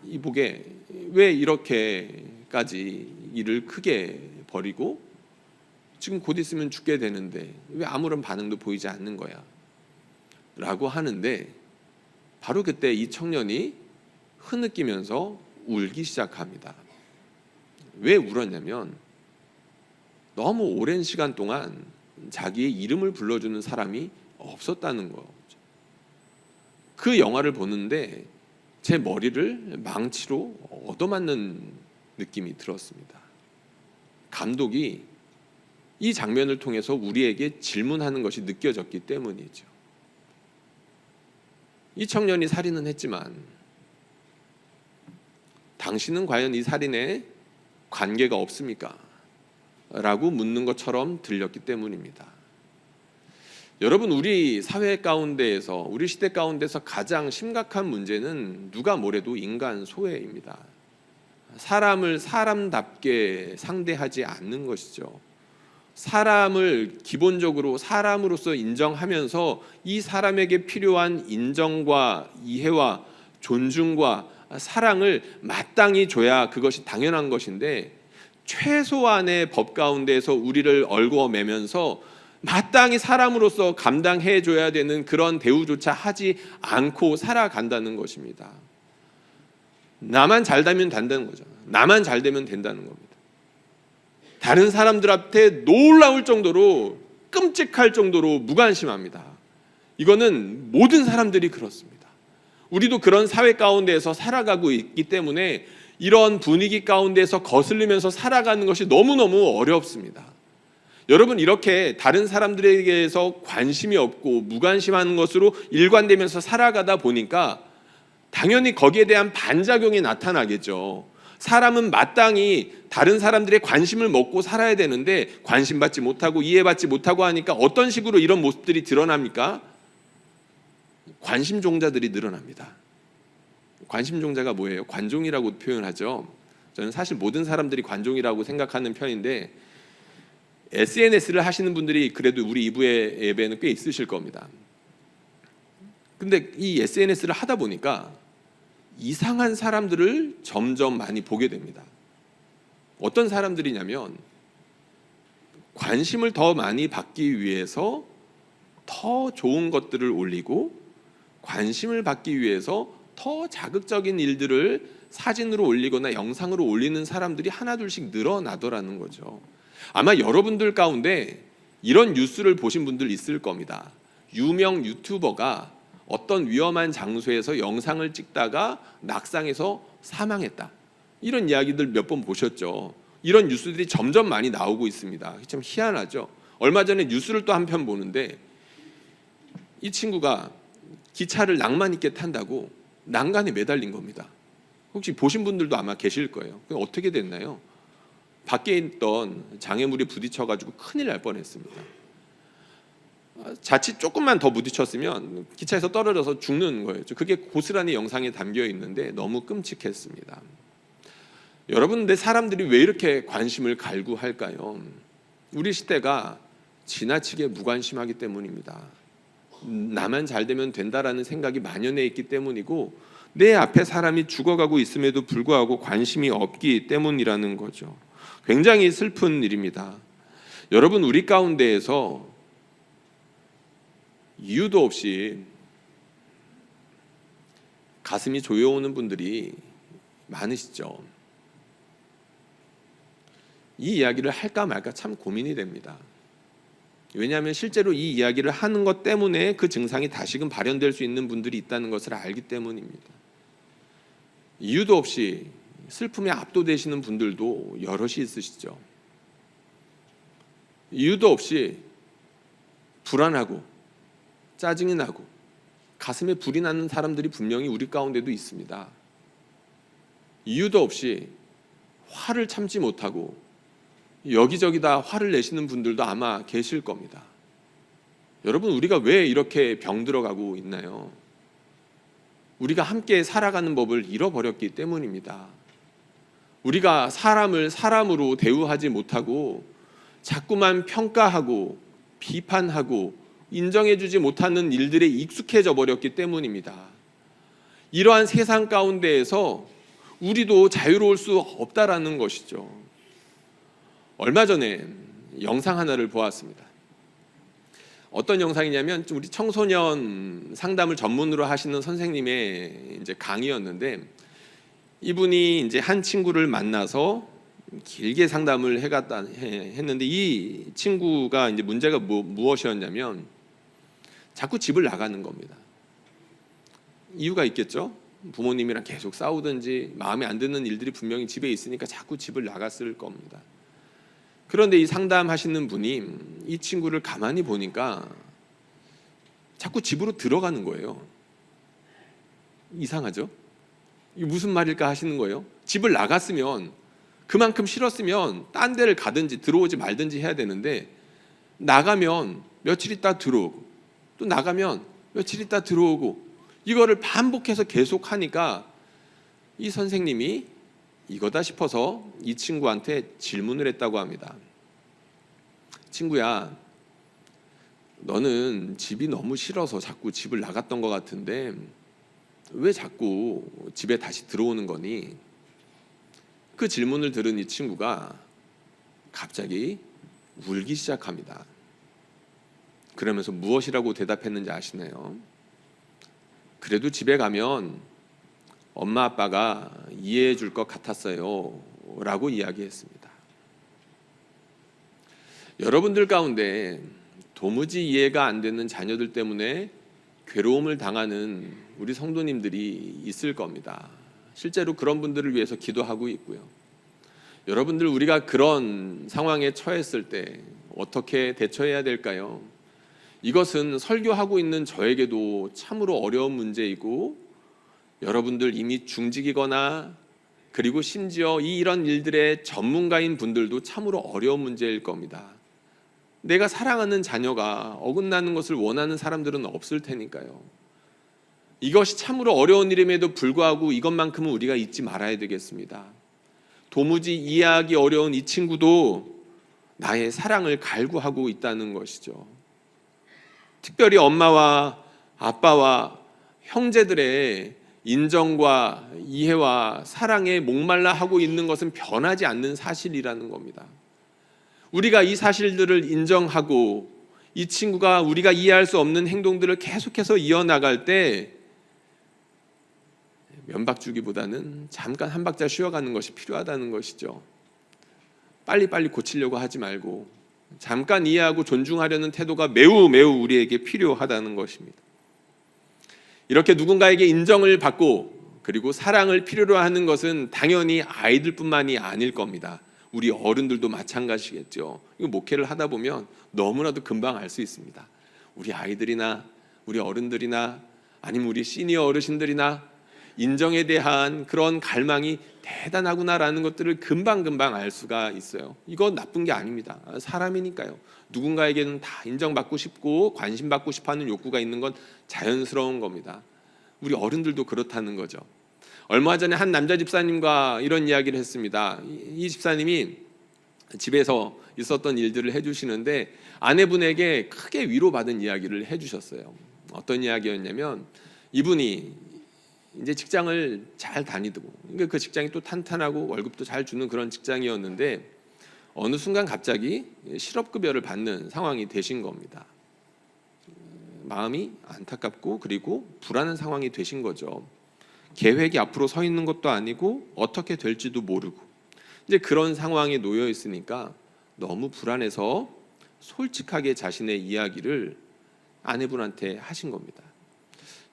이보게 왜 이렇게까지 일을 크게 벌이고 지금 곧 있으면 죽게 되는데 왜 아무런 반응도 보이지 않는 거야? 라고 하는데 바로 그때 이 청년이 흐느끼면서 울기 시작합니다. 왜 울었냐면 너무 오랜 시간 동안 자기의 이름을 불러주는 사람이 없었다는 거죠. 그 영화를 보는데 제 머리를 망치로 얻어맞는 느낌이 들었습니다. 감독이 이 장면을 통해서 우리에게 질문하는 것이 느껴졌기 때문이죠. 이 청년이 살인은 했지만 당신은 과연 이 살인에 관계가 없습니까? 라고 묻는 것처럼 들렸기 때문입니다. 여러분, 우리 사회 가운데에서, 우리 시대 가운데서 가장 심각한 문제는 누가 뭐래도 인간 소외입니다. 사람을 사람답게 상대하지 않는 것이죠. 사람을 기본적으로 사람으로서 인정하면서 이 사람에게 필요한 인정과 이해와 존중과 사랑을 마땅히 줘야 그것이 당연한 것인데 최소한의 법 가운데서 우리를 얽어매면서 마땅히 사람으로서 감당해 줘야 되는 그런 대우조차 하지 않고 살아간다는 것입니다. 나만 잘 되면 된다는 거죠. 나만 잘 되면 된다는 겁니다. 다른 사람들한테 놀라울 정도로 끔찍할 정도로 무관심합니다. 이거는 모든 사람들이 그렇습니다. 우리도 그런 사회 가운데에서 살아가고 있기 때문에 이런 분위기 가운데서 거슬리면서 살아가는 것이 너무너무 어렵습니다. 여러분, 이렇게 다른 사람들에게서 관심이 없고 무관심하는 것으로 일관되면서 살아가다 보니까 당연히 거기에 대한 반작용이 나타나겠죠. 사람은 마땅히 다른 사람들의 관심을 먹고 살아야 되는데 관심받지 못하고 이해받지 못하고 하니까 어떤 식으로 이런 모습들이 드러납니까? 관심종자들이 늘어납니다. 관심종자가 뭐예요? 관종이라고 표현하죠. 저는 사실 모든 사람들이 관종이라고 생각하는 편인데 SNS를 하시는 분들이 그래도 우리 2부의 예배는 꽤 있으실 겁니다. 근데 이 SNS를 하다 보니까 이상한 사람들을 점점 많이 보게 됩니다. 어떤 사람들이냐면 관심을 더 많이 받기 위해서 더 좋은 것들을 올리고 관심을 받기 위해서 더 자극적인 일들을 사진으로 올리거나 영상으로 올리는 사람들이 하나둘씩 늘어나더라는 거죠. 아마 여러분들 가운데 이런 뉴스를 보신 분들 있을 겁니다. 유명 유튜버가 어떤 위험한 장소에서 영상을 찍다가 낙상해서 사망했다. 이런 이야기들 몇 번 보셨죠. 이런 뉴스들이 점점 많이 나오고 있습니다. 참 희한하죠. 얼마 전에 뉴스를 또 한 편 보는데 이 친구가 기차를 낭만 있게 탄다고 난간에 매달린 겁니다. 혹시 보신 분들도 아마 계실 거예요. 어떻게 됐나요? 밖에 있던 장애물이 부딪혀가지고 큰일 날 뻔했습니다. 자칫 조금만 더 부딪혔으면 기차에서 떨어져서 죽는 거예요. 그게 고스란히 영상에 담겨 있는데 너무 끔찍했습니다. 여러분, 근데 사람들이 왜 이렇게 관심을 갈구할까요? 우리 시대가 지나치게 무관심하기 때문입니다. 나만 잘 되면 된다라는 생각이 만연해 있기 때문이고, 내 앞에 사람이 죽어가고 있음에도 불구하고 관심이 없기 때문이라는 거죠. 굉장히 슬픈 일입니다. 여러분, 우리 가운데에서 이유도 없이 가슴이 조여오는 분들이 많으시죠. 이 이야기를 할까 말까 참 고민이 됩니다. 왜냐하면 실제로 이 이야기를 하는 것 때문에 그 증상이 다시금 발현될 수 있는 분들이 있다는 것을 알기 때문입니다. 이유도 없이 슬픔에 압도되시는 분들도 여럿이 있으시죠. 이유도 없이 불안하고 짜증이 나고 가슴에 불이 나는 사람들이 분명히 우리 가운데도 있습니다. 이유도 없이 화를 참지 못하고 여기저기다 화를 내시는 분들도 아마 계실 겁니다. 여러분, 우리가 왜 이렇게 병들어가고 있나요? 우리가 함께 살아가는 법을 잃어버렸기 때문입니다. 우리가 사람을 사람으로 대우하지 못하고 자꾸만 평가하고 비판하고 인정해주지 못하는 일들에 익숙해져 버렸기 때문입니다. 이러한 세상 가운데에서 우리도 자유로울 수 없다라는 것이죠. 얼마 전에 영상 하나를 보았습니다. 어떤 영상이냐면 우리 청소년 상담을 전문으로 하시는 선생님의 이제 강의였는데, 이분이 이제 한 친구를 만나서 길게 상담을 했는데, 이 친구가 이제 문제가 무엇이었냐면 자꾸 집을 나가는 겁니다. 이유가 있겠죠. 부모님이랑 계속 싸우든지 마음에 안 드는 일들이 분명히 집에 있으니까 자꾸 집을 나갔을 겁니다. 그런데 이 상담하시는 분이 이 친구를 가만히 보니까 자꾸 집으로 들어가는 거예요. 이상하죠? 이게 무슨 말일까 하시는 거예요. 집을 나갔으면, 그만큼 싫었으면 딴 데를 가든지 들어오지 말든지 해야 되는데, 나가면 며칠 있다 들어오고 또 나가면 며칠 있다 들어오고, 이거를 반복해서 계속 하니까 이 선생님이 이거다 싶어서 이 친구한테 질문을 했다고 합니다. 친구야, 너는 집이 너무 싫어서 자꾸 집을 나갔던 것 같은데 왜 자꾸 집에 다시 들어오는 거니? 그 질문을 들은 이 친구가 갑자기 울기 시작합니다. 그러면서 무엇이라고 대답했는지 아시나요? 그래도 집에 가면 엄마 아빠가 이해해 줄 것 같았어요 라고 이야기했습니다. 여러분들 가운데 도무지 이해가 안 되는 자녀들 때문에 괴로움을 당하는 우리 성도님들이 있을 겁니다. 실제로 그런 분들을 위해서 기도하고 있고요. 여러분들, 우리가 그런 상황에 처했을 때 어떻게 대처해야 될까요? 이것은 설교하고 있는 저에게도 참으로 어려운 문제이고, 여러분들 이미 중직이거나 그리고 심지어 이런 일들의 전문가인 분들도 참으로 어려운 문제일 겁니다. 내가 사랑하는 자녀가 어긋나는 것을 원하는 사람들은 없을 테니까요. 이것이 참으로 어려운 일임에도 불구하고 이것만큼은 우리가 잊지 말아야 되겠습니다. 도무지 이해하기 어려운 이 친구도 나의 사랑을 갈구하고 있다는 것이죠. 특별히 엄마와 아빠와 형제들의 인정과 이해와 사랑에 목말라 하고 있는 것은 변하지 않는 사실이라는 겁니다. 우리가 이 사실들을 인정하고 이 친구가 우리가 이해할 수 없는 행동들을 계속해서 이어나갈 때 면박 주기보다는 잠깐 한 박자 쉬어가는 것이 필요하다는 것이죠. 빨리빨리 고치려고 하지 말고 잠깐 이해하고 존중하려는 태도가 매우 우리에게 필요하다는 것입니다. 이렇게 누군가에게 인정을 받고 그리고 사랑을 필요로 하는 것은 당연히 아이들뿐만이 아닐 겁니다. 우리 어른들도 마찬가지겠죠. 이거 목회를 하다 보면 너무나도 금방 알 수 있습니다. 우리 아이들이나 우리 어른들이나 아니면 우리 시니어 어르신들이나 인정에 대한 그런 갈망이 대단하구나라는 것들을 금방 알 수가 있어요. 이건 나쁜 게 아닙니다. 사람이니까요. 누군가에게는 다 인정받고 싶고 관심받고 싶어하는 욕구가 있는 건 자연스러운 겁니다. 우리 어른들도 그렇다는 거죠. 얼마 전에 한 남자 집사님과 이런 이야기를 했습니다. 이 집사님이 집에서 있었던 일들을 해주시는데 아내분에게 크게 위로받은 이야기를 해주셨어요. 어떤 이야기였냐면 이분이 이제 직장을 잘 다니고 그러니까 그 직장이 또 탄탄하고 월급도 잘 주는 그런 직장이었는데 어느 순간 갑자기 실업급여를 받는 상황이 되신 겁니다. 마음이 안타깝고 그리고 불안한 상황이 되신 거죠. 계획이 앞으로 서 있는 것도 아니고 어떻게 될지도 모르고 이제 그런 상황에 놓여 있으니까 너무 불안해서 솔직하게 자신의 이야기를 아내분한테 하신 겁니다.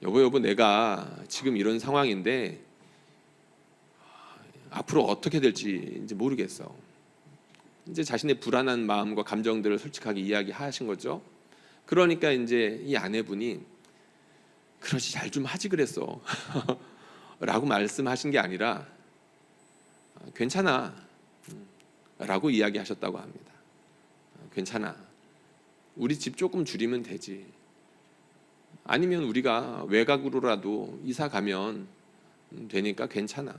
여보 내가 지금 이런 상황인데 앞으로 어떻게 될지 이제 모르겠어. 이제 자신의 불안한 마음과 감정들을 솔직하게 이야기하신 거죠. 그러니까 이제 이 아내분이 그러지 잘 좀 하지 그랬어 라고 말씀하신 게 아니라 괜찮아 라고 이야기하셨다고 합니다. 괜찮아, 우리 집 조금 줄이면 되지, 아니면 우리가 외곽으로라도 이사 가면 되니까 괜찮아.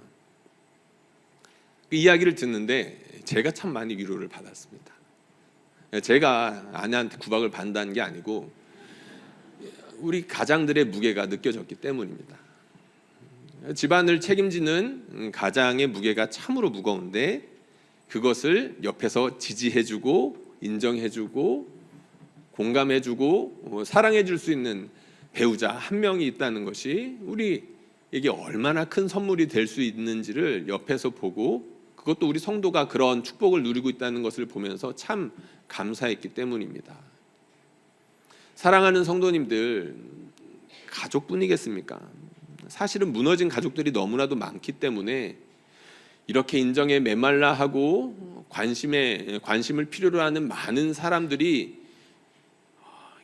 그 이야기를 듣는데 제가 참 많이 위로를 받았습니다. 제가 아내한테 구박을 받는다는 게 아니고 우리 가장들의 무게가 느껴졌기 때문입니다. 집안을 책임지는 가장의 무게가 참으로 무거운데 그것을 옆에서 지지해주고 인정해주고 공감해주고 사랑해줄 수 있는 배우자 한 명이 있다는 것이 우리에게 얼마나 큰 선물이 될 수 있는지를 옆에서 보고 그것도 우리 성도가 그런 축복을 누리고 있다는 것을 보면서 참 감사했기 때문입니다. 사랑하는 성도님들, 가족뿐이겠습니까? 사실은 무너진 가족들이 너무나도 많기 때문에 이렇게 인정에 메말라 하고 관심을 필요로 하는 많은 사람들이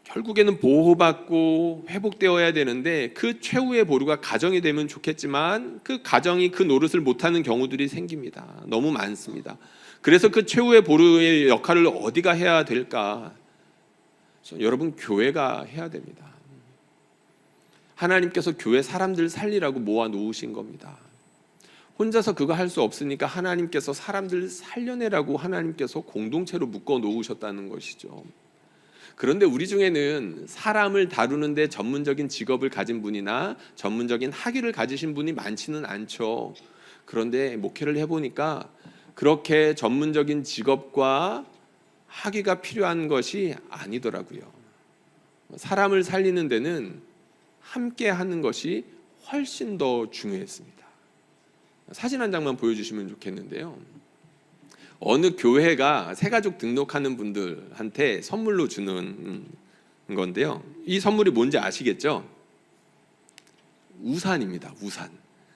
결국에는 보호받고 회복되어야 되는데 그 최후의 보루가 가정이 되면 좋겠지만 그 가정이 그 노릇을 못하는 경우들이 생깁니다. 너무 많습니다. 그래서 그 최후의 보루의 역할을 어디가 해야 될까? 여러분, 교회가 해야 됩니다. 하나님께서 교회 사람들 살리라고 모아 놓으신 겁니다. 혼자서 그거 할 수 없으니까 하나님께서 사람들 살려내라고 하나님께서 공동체로 묶어 놓으셨다는 것이죠. 그런데 우리 중에는 사람을 다루는데 전문적인 직업을 가진 분이나 전문적인 학위를 가지신 분이 많지는 않죠. 그런데 목회를 해보니까 그렇게 전문적인 직업과 학위가 필요한 것이 아니더라고요. 사람을 살리는 데는 함께 하는 것이 훨씬 더 중요했습니다. 사진 한 장만 보여주시면 좋겠는데요. 어느 교회가 새가족 등록하는 분들한테 선물로 주는 건데요. 이 선물이 뭔지 아시겠죠? 우산입니다. 우산.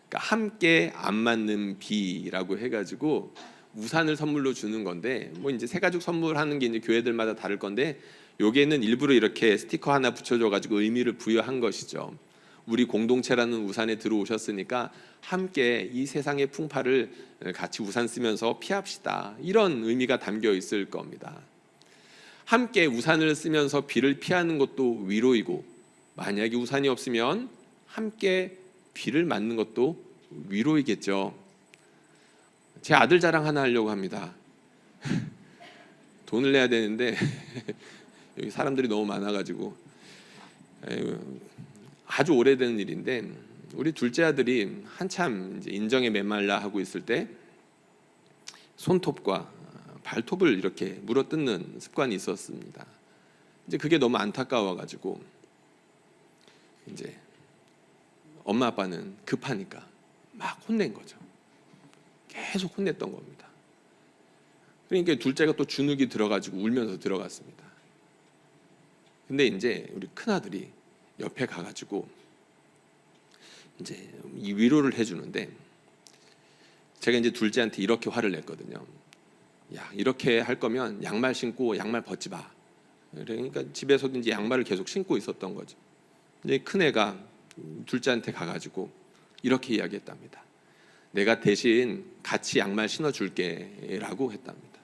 그러니까 함께 안 맞는 비라고 해가지고 우산을 선물로 주는 건데, 뭐 이제 새가족 선물하는 게 이제 교회들마다 다를 건데, 여기에는 일부러 이렇게 스티커 하나 붙여줘가지고 의미를 부여한 것이죠. 우리 공동체라는 우산에 들어오셨으니까 함께 이 세상의 풍파를 같이 우산 쓰면서 피합시다, 이런 의미가 담겨 있을 겁니다. 함께 우산을 쓰면서 비를 피하는 것도 위로이고, 만약에 우산이 없으면 함께 비를 맞는 것도 위로이겠죠. 제 아들 자랑 하나 하려고 합니다. 돈을 내야 되는데 여기 사람들이 너무 많아가지고 아주 오래된 일인데, 우리 둘째 아들이 한참 이제 인정에 메말라 하고 있을 때 손톱과 발톱을 이렇게 물어뜯는 습관이 있었습니다. 이제 그게 너무 안타까워가지고 이제 엄마 아빠는 급하니까 막 혼낸 거죠. 계속 혼냈던 겁니다. 그러니까 둘째가 또 주눅이 들어가지고 울면서 들어갔습니다. 근데 이제 우리 큰 아들이 옆에 가가지고 이제 이 위로를 해주는데, 제가 이제 둘째한테 이렇게 화를 냈거든요. 야, 이렇게 할 거면 양말 신고 양말 벗지 마. 그러니까 집에서도 이제 양말을 계속 신고 있었던 거죠. 이제 큰 애가 둘째한테 가가지고 이렇게 이야기했답니다. 내가 대신 같이 양말 신어줄게라고 했답니다.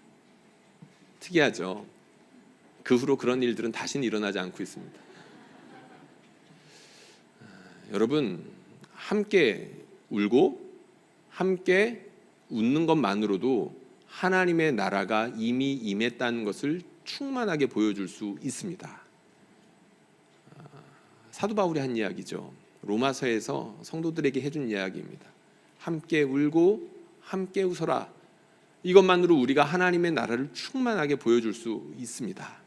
특이하죠. 그 후로 그런 일들은 다시는 일어나지 않고 있습니다. 여러분, 함께 울고 함께 웃는 것만으로도 하나님의 나라가 이미 임했다는 것을 충만하게 보여줄 수 있습니다. 사도 바울이 한 이야기죠. 로마서에서 성도들에게 해준 이야기입니다. 함께 울고 함께 웃어라. 이것만으로 우리가 하나님의 나라를 충만하게 보여줄 수 있습니다.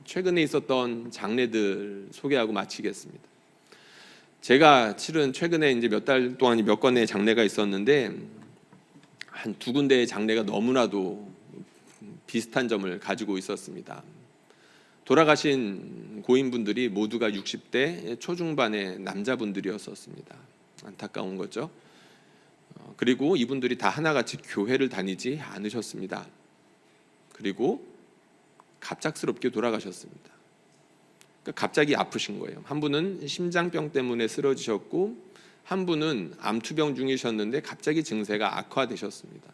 최근에 있었던 장례들 소개하고 마치겠습니다. 제가 실은 최근에 이제 몇 달 동안 몇 건의 장례가 있었는데 한 두 군데의 장례가 너무나도 비슷한 점을 가지고 있었습니다. 돌아가신 고인분들이 모두가 60대 초중반의 남자분들이었었습니다. 안타까운 거죠. 그리고 이분들이 다 하나같이 교회를 다니지 않으셨습니다. 그리고 갑작스럽게 돌아가셨습니다. 그러니까 갑자기 아프신 거예요. 한 분은 심장병 때문에 쓰러지셨고 한 분은 암투병 중이셨는데 갑자기 증세가 악화되셨습니다.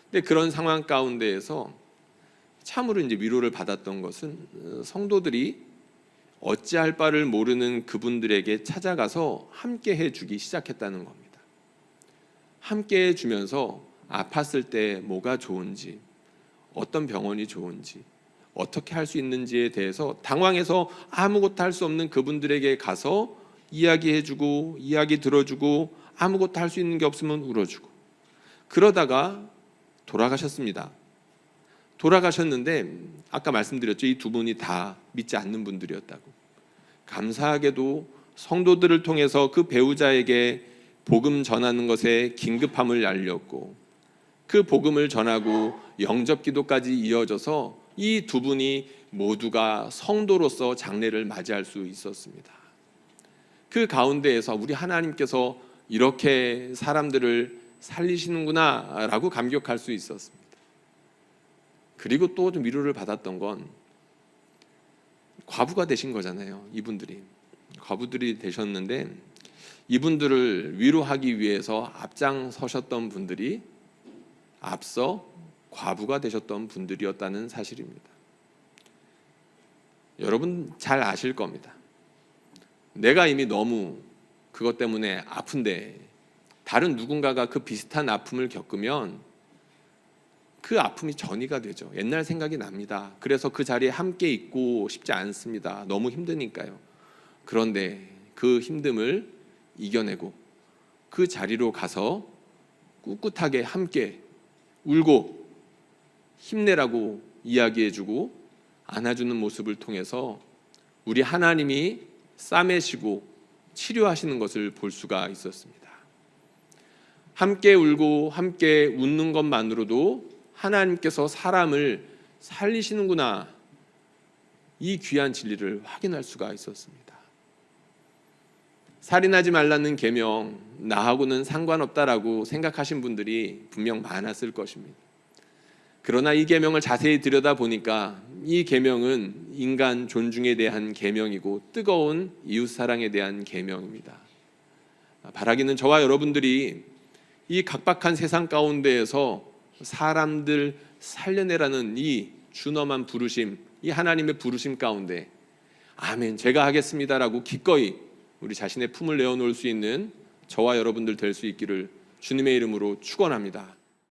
근데 그런 상황 가운데에서 참으로 이제 위로를 받았던 것은 성도들이 어찌할 바를 모르는 그분들에게 찾아가서 함께 해주기 시작했다는 겁니다. 함께 해주면서 아팠을 때 뭐가 좋은지, 어떤 병원이 좋은지, 어떻게 할 수 있는지에 대해서 당황해서 아무것도 할 수 없는 그분들에게 가서 이야기해주고 이야기 들어주고 아무것도 할 수 있는 게 없으면 울어주고 그러다가 돌아가셨습니다. 돌아가셨는데 아까 말씀드렸죠. 이 두 분이 다 믿지 않는 분들이었다고. 감사하게도 성도들을 통해서 그 배우자에게 복음 전하는 것에 긴급함을 알렸고 그 복음을 전하고 영접 기도까지 이어져서 이 두 분이 모두가 성도로서 장례를 맞이할 수 있었습니다. 그 가운데에서 우리 하나님께서 이렇게 사람들을 살리시는구나 라고 감격할 수 있었습니다. 그리고 또 좀 위로를 받았던 건 과부가 되신 거잖아요. 이분들이 과부들이 되셨는데 이분들을 위로하기 위해서 앞장서셨던 분들이 앞서 과부가 되셨던 분들이었다는 사실입니다. 여러분 잘 아실 겁니다. 내가 이미 너무 그것 때문에 아픈데 다른 누군가가 그 비슷한 아픔을 겪으면 그 아픔이 전이가 되죠. 옛날 생각이 납니다. 그래서 그 자리에 함께 있고 싶지 않습니다. 너무 힘드니까요. 그런데 그 힘듦을 이겨내고 그 자리로 가서 꿋꿋하게 함께 울고 힘내라고 이야기해주고 안아주는 모습을 통해서 우리 하나님이 싸매시고 치료하시는 것을 볼 수가 있었습니다. 함께 울고 함께 웃는 것만으로도 하나님께서 사람을 살리시는구나, 이 귀한 진리를 확인할 수가 있었습니다. 살인하지 말라는 계명, 나하고는 상관없다라고 생각하신 분들이 분명 많았을 것입니다. 그러나 이 계명을 자세히 들여다보니까 이 계명은 인간 존중에 대한 계명이고 뜨거운 이웃사랑에 대한 계명입니다. 바라기는 저와 여러분들이 이 각박한 세상 가운데에서 사람들 살려내라는 이 준엄한 부르심, 이 하나님의 부르심 가운데 아멘, 제가 하겠습니다라고 기꺼이 우리 자신의 품을 내어놓을 수 있는 저와 여러분들 될 수 있기를 주님의 이름으로 축원합니다.